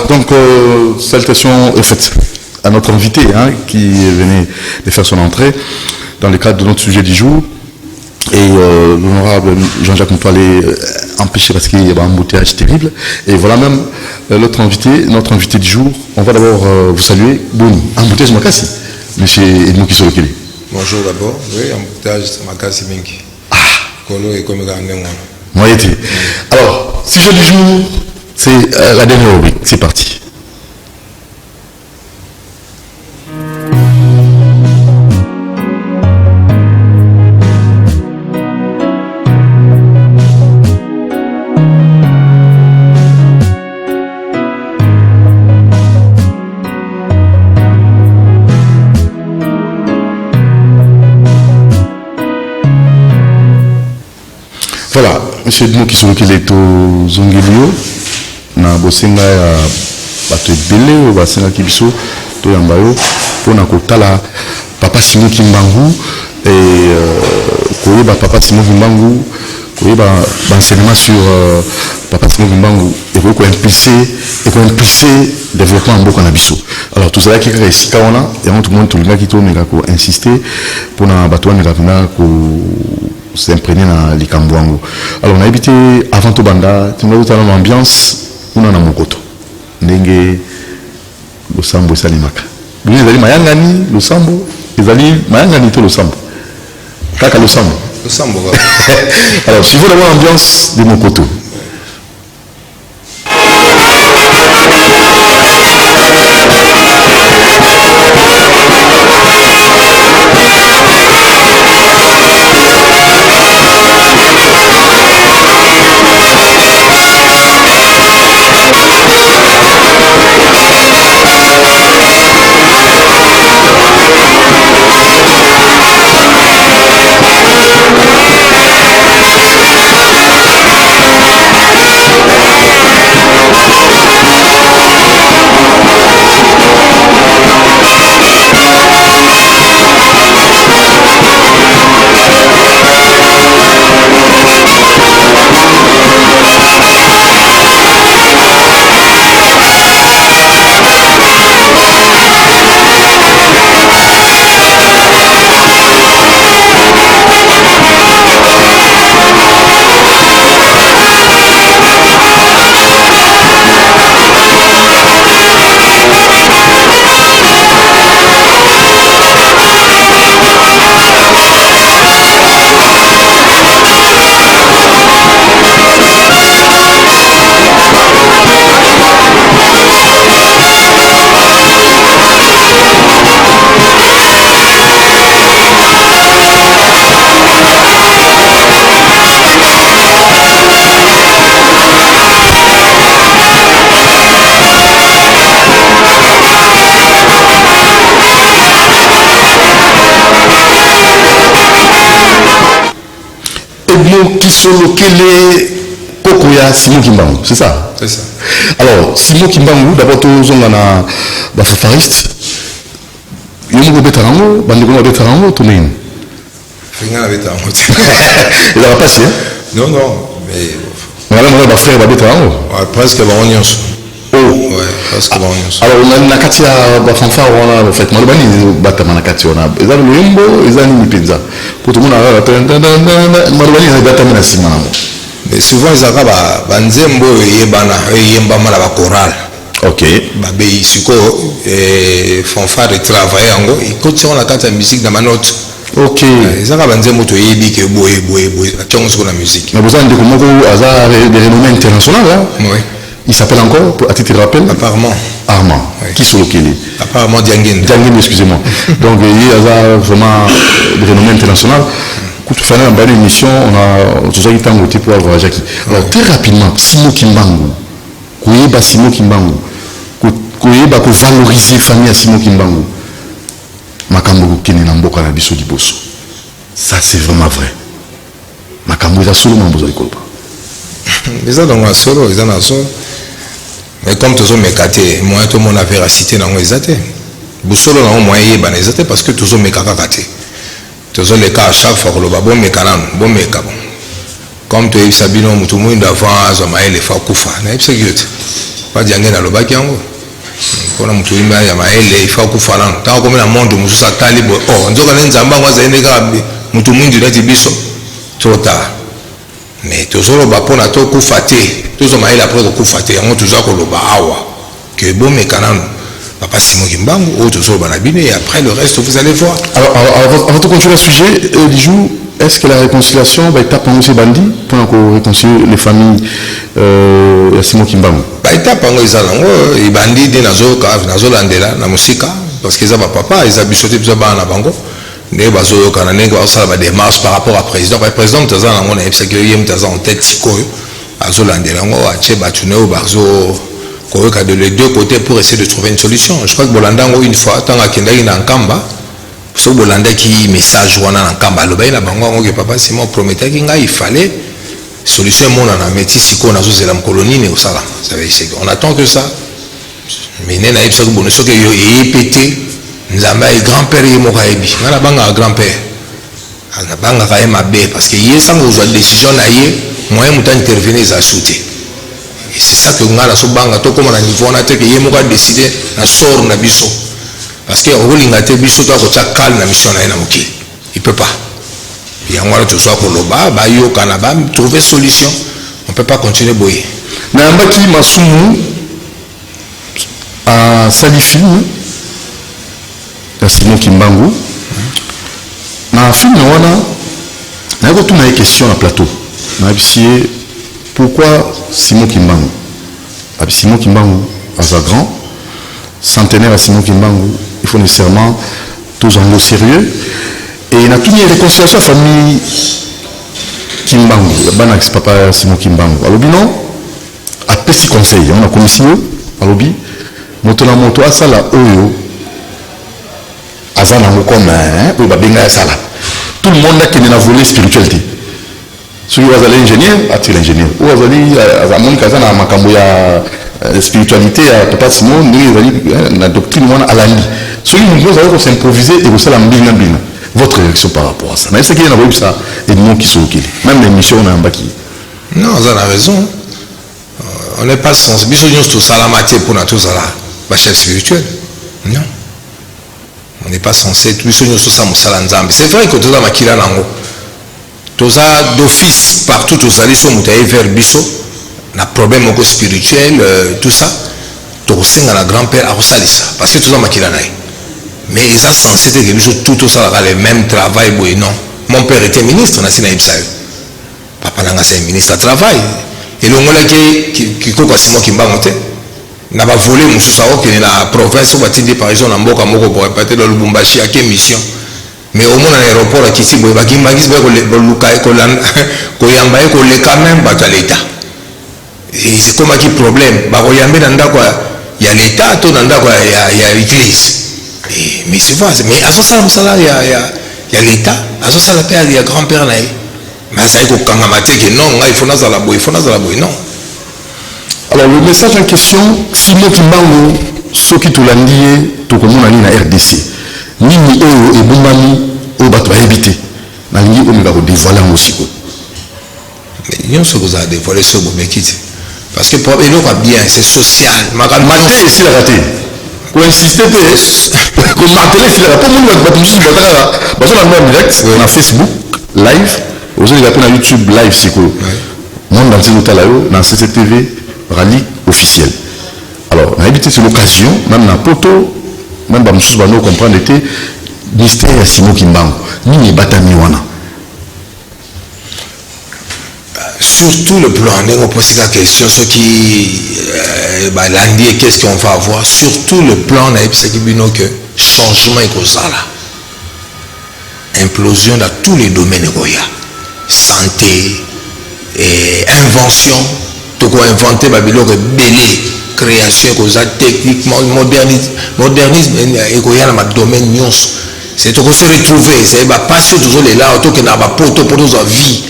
donc salutations en fait à notre invité qui venait de faire son entrée dans le cadre de notre sujet du jour. Et l'honorable Jean-Jacques Moutoilé empêché parce qu'il y avait un embouteillage terrible. Et voilà même notre invité du jour. On va d'abord vous saluer. Bon, embouteillage Makassi, monsieur Edmond Kisolokele. Bonjour d'abord. Oui, embouteillage Makassi Minki. Ah. Kolo et comme moi été. Alors, sujet du jour, c'est la dernière rubrique. C'est parti. Voilà, monsieur Edmond Kisolokele est au Zongelio, na bosenga ya bato ebele basenga kibiso to yambayo pona kotala papa Simon Kimbangu et koyeba papa Simon Kimbangu koyeba enseignement sur papa Simon Kimbangu et ko impulser développement en mboka na biso. Alors tout ça qui est ici quand on a et tout le monde tout le gars qui tourne ko insister pour na bato na ko s'imprégner dans les Cambouango. Alors on a habité avant tout banda, tu m'as dit dans l'ambiance, on a mon koto. Ndenge le sambo et salimaka. Lui ils allaient mayangani, le sambo, ils allaient mayangani tout le sambo. Kaka le sambo. Le sambo. Alors si vous voulez voir l'ambiance de mon koto. Kisolokele Kokoya Simon Kimbangu, c'est ça? C'est ça. Alors, Simon Kimbangu, d'abord, tous les gens sont fanfaristes. Ils ont des vétérans, ils ont des vétérans, tout le monde. Ils ont des vétérans. Il n'a pas passé, hein? Non, non, mais. On a des frères, des vétérans. Presque bon, oh, ouais, presque bon. Alors, on a Katia, fanfare, on a fait, on a des bâtiments, on a des limbo, ils ont des pizza. Pour tout le monde, mais souvent ils ont banzembo yembama la chorale. Ok. Babé isiko fanfare de travailler ango ils continuent la carte de musique dans ma note. Ok. Ils ont banzembo to yebi que boy attention sur la musique. Mais vous avez des renommées internationales là. Oui. Il s'appelle encore, à titre de rappel? Apparemment. Armand. Oui. Kisolokele. Apparemment Dianguine. Dianguine, excusez-moi. Donc il y a vraiment des renommées internationales. Quand tu fais une émission, on a tout ça qui est en pour avoir Jackie. Alors très rapidement, Simon Kimbangu, Koyeba Simon Kimbangu, Koyeba ko valoriser la famille à Simon Kimbangu. Makambo Kene Namboka na biso liboso. Ça c'est vraiment vrai. Makambo za solo mambozo ikolpa. Les gens dans solo, ils en solo. Mais comme tous mes catés, moi tout le monde a véracité dans les athées. Boussolo dans moi yeba les athées parce que tous mes cacacatés. Tous les cas à chaque fois le bon mécanan, bon mécabon. Comme tu es Sabino, tout le monde avant, Zamaï les Fakoufa, n'est-ce pas? pas diangue na lobaki yango pona mutu imba ya maele ifa kufana tant comme na monde mususa talibo oh nzoka le nzamba ngwa zaende ka mutu mwindi na tibiso trop tard mais tozolo ba pona to kufate tozo maele après ko kufate yango tozo ko loba awa que bon mekanano papa Simon Kimbangu ou tozolo banabine et après le reste vous allez voir. Alors avant de continuer le sujet Lijou, est-ce que la réconciliation va étape en bandi pour encore réconcilier les familles ya Simon Kimbangu? Ba étape en izalango e bandi de nazo landela na musika parce que ça va papa ils habitent biso ba na bango ne bazo kana ne ba sala ba démarche par rapport à président. Le président tazana ngona epsa que yem tazana en tête sikoyo azo landela ngo ache batune o bazo koyoka de les deux côtés pour essayer de trouver une solution. Je crois que Bolandango une fois tant akendaki na Nkamba so Bolanda qui message wana na Nkamba loba ina bango ngo que papa Simon promettait qu'il il fallait solution mon na métis siko na zozela mkoloni ne osala. Ça veut dire on attend que ça. Mais nena ipsa ko bono so que yo epété nzamba et grand-père yemo kaebi. Na banga grand-père. Na banga ka mabe parce que yesa ngozwa décision na ye moyen muta intervenir za shooter. Et c'est ça que ngala so banga to comme na niveau na te que yemo ka décider na sort na biso. Parce que olinga te biso to ko tsa calme na mission na ina mokili. Il peut pas. Et on va tout ça pour loba ba yo kana ba trouver solution. On peut pas continuer boyer. Na mbaki masumu a salifilm ya Simon Kimbangu na film wana na ko tuna question na plateau na bisie pourquoi Simon Kimbangu Simon Kimbangu à grand centenaire à Simon Kimbangu il faut nécessairement tous en au sérieux et na tuni réconciliation famille Kimbangu bana papa Simon Kimbangu alobi non a petit conseil on a commission alobi moto na moto asala oyo azana comme oyo babenga asala tout le monde qui est dans volet spiritualité celui qui est ingénieur attire l'ingénieur ou azali azamoni kazana makambo ya spiritualité ya papa Simon ni ezali na doctrine wana alandi celui qui va s'improviser et vous sala mbina mbina votre réaction par rapport à ça mais c'est qu'il y a un ça et nous qui sont ok même l'émission on a un baki non vous avez raison on n'est pas sensible biso nyonso to sala maté pour na to sala ba chef spirituel non on n'est pas censé biso nyonso sa musala nzambe c'est vrai que toza makila nango toza d'office partout tozali so mutaye vers biso na problème moko spirituel tout ça tokosenga na grand-père akosalisa parce que toza makila naye mais ils ont censé que biso tout ça le même travail boy non mon père était ministre na sina ibsa papa nanga c'est ministre à travail et le ngola qui koka Simon Kimbangu te na ba voler mususa oke na province ba tindi par exemple na mboka moko pour répéter le Lubumbashi à quelle mission mais au moins à l'aéroport à Kisi boy ba kimbangis ba ko luka ko lan ko yamba ko le quand même ba ta l'état et c'est comme qui problème ba ko yambe na ndako ya l'état to na ndako ya l'église mais c'est vrai mais à ça musala ya l'état à ça la père ya grand-père nae mais ça ko kanga mateke non il faut na zala boy non. Alors le message en question Simon Kimbangu soki tolandie tokomona ni na RDC nini oyo ebumami o bato ba éviter na ngi o mika ko dévoiler mosiko mais nyonso ko za dévoiler so bo mekiti parce que pour eloko bien c'est social maté ici la raté ko insister ko marteler ici la pour moi bato musu bataka bazo na direct na Facebook live aujourd'hui il y a YouTube live siko monde entier tala yo na CCTV rallye officiel. Alors, on a évité cette occasion, même dans Poto, même dans Moussous Bano, comprendre était mystère Simon Kimbangu. Ni Batami Wana. Surtout le plan, on pose la question, ce qui lundi, qu'est-ce qu'on va avoir? Surtout le plan, on a dit que changement est comme ça là. Implosion dans tous les domaines. Santé, invention. Tu peux inventer Babylone belé création cause techniquement modernisme et qu'il y a dans domaine nyons c'est tout se retrouver c'est pas passer toujours les là auto que na ba poto pour nos vie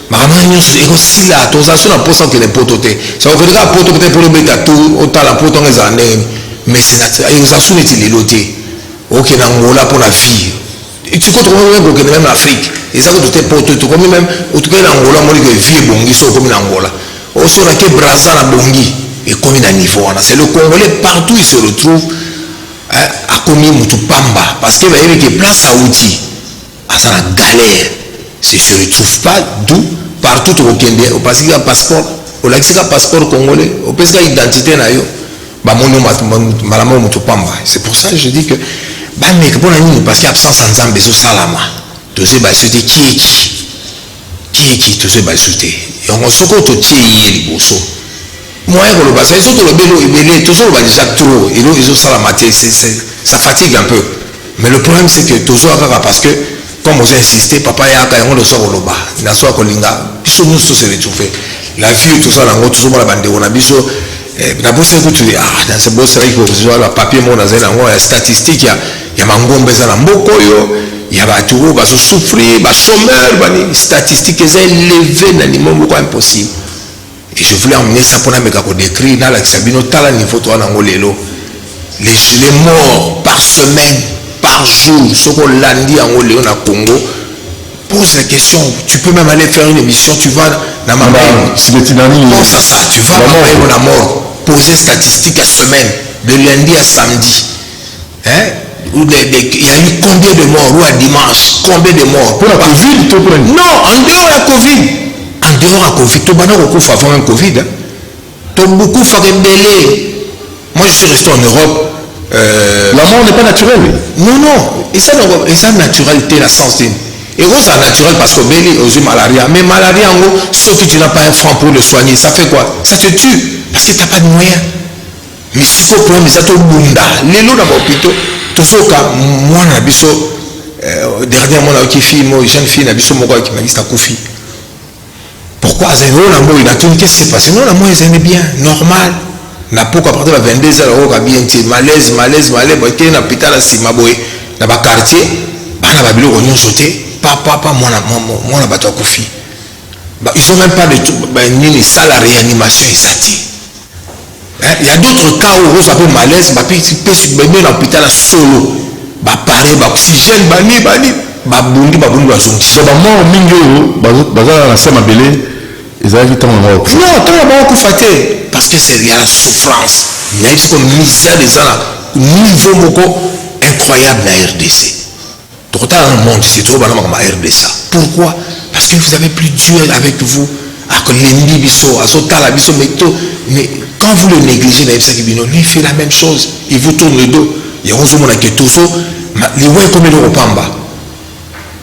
maman nyons et aussi là tous ça sur la poste que les pototés ça veut dire poto peut-être pour le bêta tout autant la poto les années mais c'est exaction est il loté OK na ngola pour la vie et tu peux trouver même l'Afrique et ça que tout est poto tout comme même au tout cas na ngola moi que vie bongi so comme na ngola osora ke brasa na bongi et comme il a niveau. C'est le Congolais partout il se retrouve à commis Moutupamba parce qu'il y a des places à outils. À la galère. Si ne se retrouve pas, d'où partout au Kenya, au parce qu'il y a un passeport, au passeport congolais, au parce qu'il y a identité c'est pour ça que je dis que parce qu'il y a absence en Zambie sous Salama. Tu sais, c'était qui tu sais, et on se compte au Tchéi et Bosso. Moi, toujours déjà trop, ça fatigue un peu. Mais le problème, c'est que toujours parce que, comme vous insistez, papa et Aka, on le sort au Loba, n'a soit Kolinga, puis nous tous se retrouver. La vie, tout ça, toujours la bande, on a besoin. D'abord, c'est que tu dis, dans ce beau série, vous avez le papier, mon azé, la statistique, il y a Mangombe, il y a Baturo, va se souffrir, va sommeil, les statistiques sont élevées, dans les moments impossible. Et je voulais emmener ça pour nous décrire, dans la Sabino, dans niveau de les morts par semaine, par jour, ce qu'on l'a dit en Oléo, au Congo, pose la question, tu peux même aller faire une émission, tu vas dans ma main. Pense à ça, tu vas dans la mort. Poser statistiques à semaine, de lundi à samedi. Hein? Il y a eu combien de morts, ou à dimanche, combien de morts? Pour la Covid, non, en dehors de la Covid. En dehors de la Covid, tu vas beaucoup avant un Covid. Tu as beaucoup fait belé. Moi, je suis resté en Europe. La mort n'est pas naturelle. Non, non. Et ça, naturalité, la sens d'une. Et vous, c'est naturel parce que belé, aux malaria. Mais malaria, en gros, sauf que tu n'as pas un franc pour le soigner. Ça fait quoi? Ça te tue. Parce que tu n'as pas de moyens. Mais si faut prendre ça, tu as bunda. Les lots dans l'hôpital, tout ça, moi, dernièrement, une jeune fille, qui m'a dit que Koufi. Pourquoi? Il a tout qu'est-ce qui s'est passé? Non, moi, ils aimaient bien, normal. Na pas qu'à partir de 22 heures, malaise, dans l'hôpital à Simaboé, dans le quartier, dans la ville, on a sauté. Papa, moi, on a battu à Koufi. Ils n'ont même pas de tout, ni salle à réanimation, il y a d'autres cas où on s'appelle malaise, il peut se mettre dans l'hôpital solo. Pareil, oxygène, bani, babundi, bazongi. C'est pas moi, ils arrivent tant à mort. Non, tant à mort, parce que c'est la souffrance. Il y a une misère des gens, niveau incroyable dans la RDC. Tout dans le monde, c'est trop banal comme la RDC. Pourquoi? Parce que vous avez plus Dieu avec vous. Mais quand vous le négligez, lui fait la même chose. Il vous tourne le dos. Il y a un jour qui est tout ça. Les ouais comme le repamba.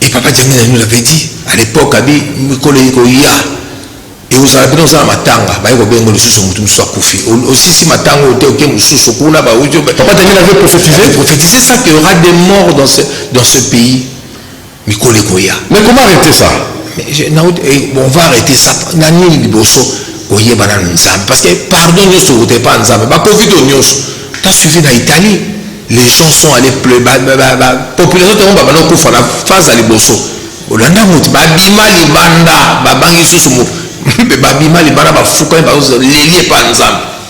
Et papa Djamila nous l'avait dit. À l'époque, et vous avez besoin de matanga. Aussi si matanga papa Djamila avait prophétisé ça qu'il y aura des morts dans ce pays. Mais comment arrêter ça? On va arrêter ça. Parce que, pardon, nous ne pas en Covid, tu as suivi en Italie. Les gens sont allés pleurer. La population de la phase à l'Ibosso.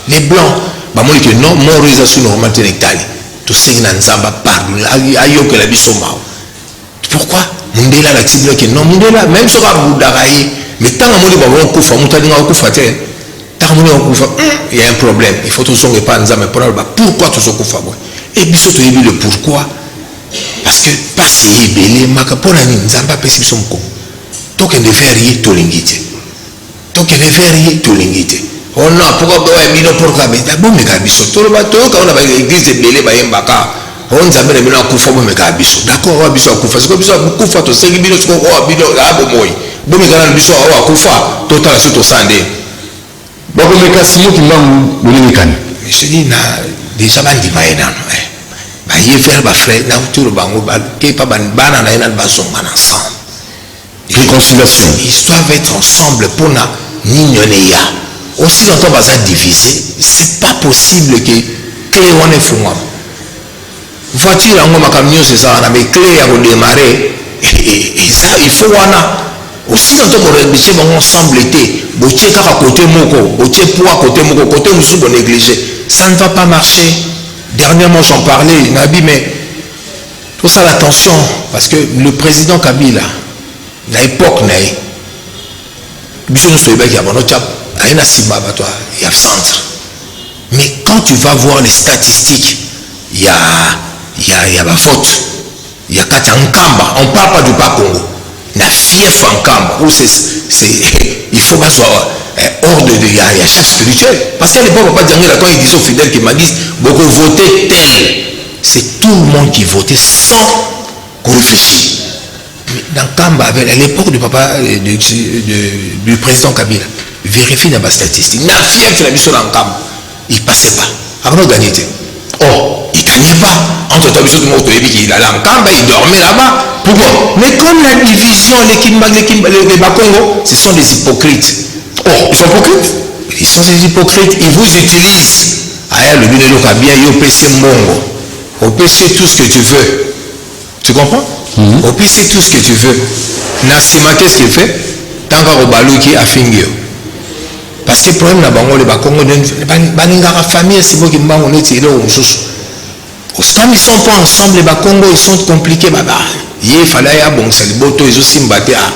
Les blancs, non, mort sur normalité en Italie. Tout ce qui est en Zamba, pardon. Pourquoi? Mundela la cible que non Mundela même sur Boudaraï mais tant que on kufa mutani nga kufa te tant que on kufa il y a un problème il faut toujours que pas nzambe pour pourquoi toujours kufa boy et biso to yebi le pourquoi parce que passer belé makapona ni nzamba pesi biso mko donc ne faire rien to lingite donc ne faire rien to lingite on a pourquoi ba bino pourquoi mais bon mais kabiso to ba to ka on a ba église belé ba yembaka on s'appelle les gens qui font des choses. D'accord, on va bien faire. C'est comme ça, on va faire. C'est comme ça, on va bien faire. Bon, mais quand on va faire, total, c'est au sandé. Bon, mais quand c'est nous qui l'avons, vous l'avez gagné. Mais je dis, déjà, on dit, il y a faire frère, il y a pas ensemble. Réconciliation. Ils doivent être ensemble pour n'ignorer. Aussi longtemps qu'on va diviser, c'est pas possible que clé on est fou. Voiture en camion c'est ça on a mes clés à redémarrer et ça il faut aussi longtemps qu'on réfléchit ensemble était botier à côté moko botier pour à côté moko côté nous sommes négligés ça ne va pas marcher. Dernièrement j'en parlais Nabi mais tout ça l'attention parce que le président Kabila à l'époque il y a un centre Mais quand tu vas voir les statistiques, il y a ma faute. Il y a Katia Nkamba. On ne parle pas du Bas-Congo. La fief en Nkamba. Il faut pas soit hors de il y a chef spirituel. Parce qu'à l'époque, on ne va pas dire quand ils disent aux fidèles qui m'a dit, beaucoup voter tel. C'est tout le monde qui votait sans qu'on réfléchisse. Dans Nkamba, à l'époque du papa du président Kabila, vérifie dans ma statistique. La fief, la mission dans Nkamba. Il ne passait pas. Avant de gagner. Oh, il ne gagnait pas. Entre temps, il allait en Kamba, il dormait là-bas. Pourquoi? Mais comme la division, les Bakongo, ce sont des hypocrites. Oh, ils sont hypocrites? Ils sont des hypocrites. Ils vous utilisent. Aïe, le Binelo Kabia, il PC Mongo. Au PC tout ce que tu veux. Tu comprends? Au PC tout ce que tu veux. Nassima, qu'est-ce qu'il fait? Tant qu'au Balouki a fingé. Parce que le problème là-bas, les Bakongo, la famille, c'est moi qui m'en ai tiré au Moussous. Quand ils ne sont pas ensemble, les Bakongo, ils sont compliqués. Il fallait y avoir bon, c'est le boto, ils ont aussi mbatté à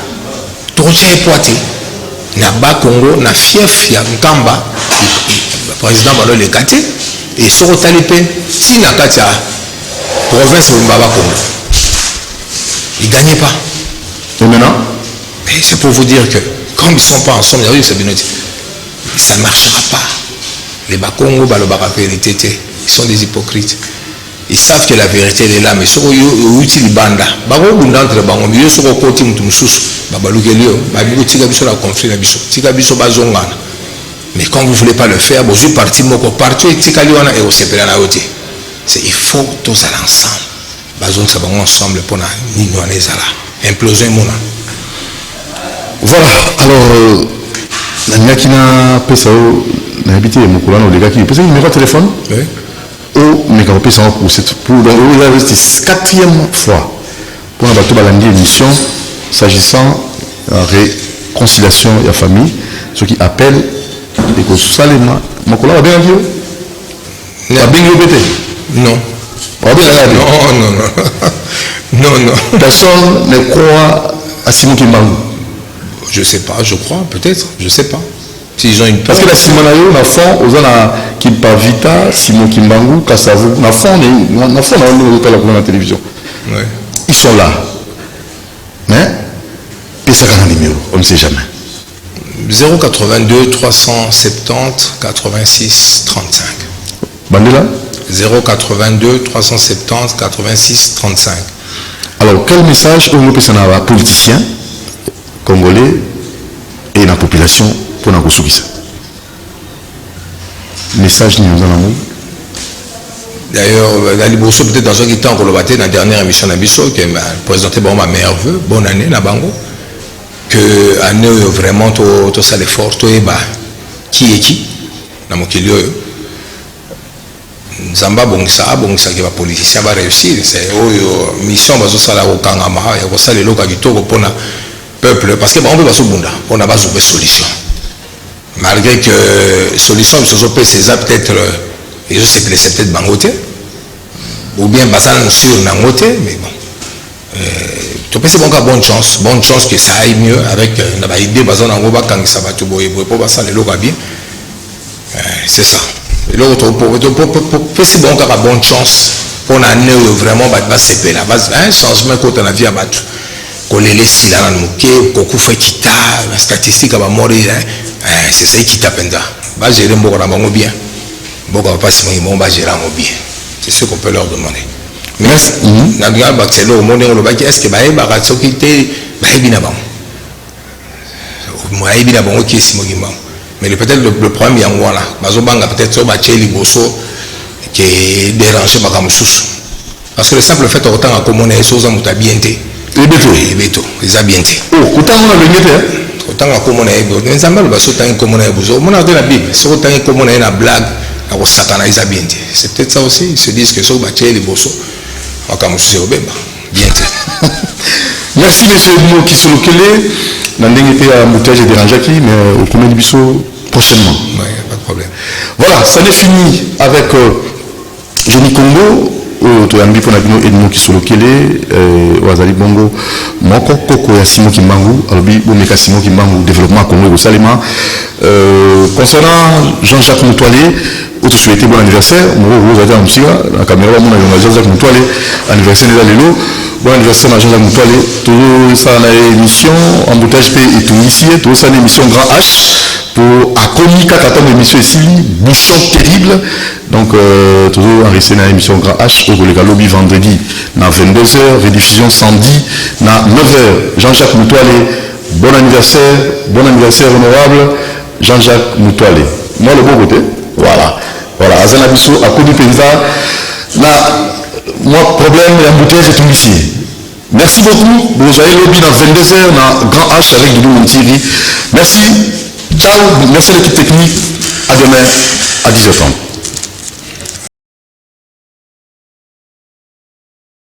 Torcha et Poitiers. Na Bakongo, na fief, il y a Nkamba, le président va le gâter, et sur le talipé, si na Katia, province de Bakongo, ils ne gagnaient pas. Et maintenant? C'est pour vous dire que, comme ils ne sont pas ensemble, ça ne marchera pas. Les Bakongo, ils sont des hypocrites. Ils savent que la vérité est là, mais si vous utilisez les bandes, mais quand vous ne voulez pas le faire, vous êtes parti, il faut tous aller ensemble. Ensemble pour imploser. Voilà, alors, Nanyakina Pesao, n'habité Mokulano, les gars qui posent un numéro de téléphone. Oui. Ou Mekao Pesao pour cette. Pour donc, il a resté 4e fois pour la bateau balandi émission s'agissant de la réconciliation de la famille, ceux qui appellent et que Salema, Mokulano a bien dit. Il a bien répété. Non. Non. Personne ne croit à Simon Kimbangu. Je sais pas, je crois, peut-être, je sais pas. S'ils ont une parce que la Simanayo, na fond, aux ana Kimpa Vita, Simon Kimbangu, Kassavou, na fond, on a la télévision. Ouais. Ils sont là. Mais, ça a un numéro, on ne sait jamais. 082 370 86 35. Bandela 082 370 86 35. Alors, quel message on peut passer à politicien congolais et la population pour nous soutenir? Message nous en d'ailleurs, la Liboso peut-être dans un temps qu'on l'a battu dans la dernière émission d'Abisso qui m'a présenté ma meilleure vœu, bonne année na bango, que année vraiment tout ça l'effort, tout est qui est qui dans mon kilio. Zamba bongisa qui va politicien va réussir, c'est mission bazo sala au Kangama, il y a ça les locaux qui tournent pour peuple parce que on peut pas se bunda on n'a pas de solution malgré que solution c'est peut-être c'est peut-être bangoté ou bien basal sur nangoté mais bon tu peux c'est bonne chance que ça aille mieux avec la idée basal en goba quand ça va tout boyer pour basal les locaux bien c'est ça et l'autre pour c'est bonne chance pour un année vraiment va se la base un changement quand on a vu à battre les sila na muke kokufa kita la statistique va mourir c'est ça qui t'appenda va gérer beaucoup na bango bien beaucoup pas si bon va gérer bien c'est ce qu'on peut leur demander mais na bien baxelo au monde on va dire est-ce que ba ba soki te ba bina bango moi bina bango qui si mo mais peut-être le problème il y a voilà bazo banga peut-être so ba cheli boso qui déranger ba kamsusu parce que le simple fait autant à commoner les choses en mutabienté Beto, ils ont bien dit. Oh, autant on a le mieux. Autant à comment on a eu. Les Américains va sauter un comment on a eu. On a de la Bible. C'est autant comment on a eu la blague. À Satana, ils ont bien dit. C'est peut-être ça aussi. Ils se disent que ça va tuer les bossos. On va commencer au bébé. Bien dit. Merci monsieur Edmond qui sont localisés. N'andeng était à Moutage et Déranjaki, mais au premier biseau prochainement. Oui, pas de problème. Voilà, ça n'est fini avec Jenny Congo. Toyambi pour nabino Edmond qui sont localisés. Wazali Bongo. Moko Koko ya Simon Kimbangu. Alors, Bomeka Simon Kimbangu, développement Congo et Salema. Concernant Jean-Jacques Moutoualé, autre souhaité bon anniversaire, vous avez un petit la caméra, Jean-Jacques Moutoualé, anniversaire de Lélo, bon anniversaire à Jean-Jacques Moutoualé, tout ça dans l'émission, embouteillage pays et tout ici, tout ça dans l'émission Grand H, pour accompagner 4 ans d'émission ici, bouchon terrible, donc toujours enregistré dans l'émission Grand H, au Golega Lobby vendredi, dans 22h, rediffusion samedi, dans 9h, Jean-Jacques Moutoualé, bon anniversaire honorable, Jean-Jacques Moutoualé. Moi, le bon côté, voilà. Voilà, Azana Bissou, à côté de Penza, là, moi, problème, il y a un bouteille, c'est tout ici. Merci beaucoup. Vous avez lobby dans 22h, dans Grand H avec Doudou Montiri. Merci. Ciao. Merci l'équipe technique. À demain, à 17h.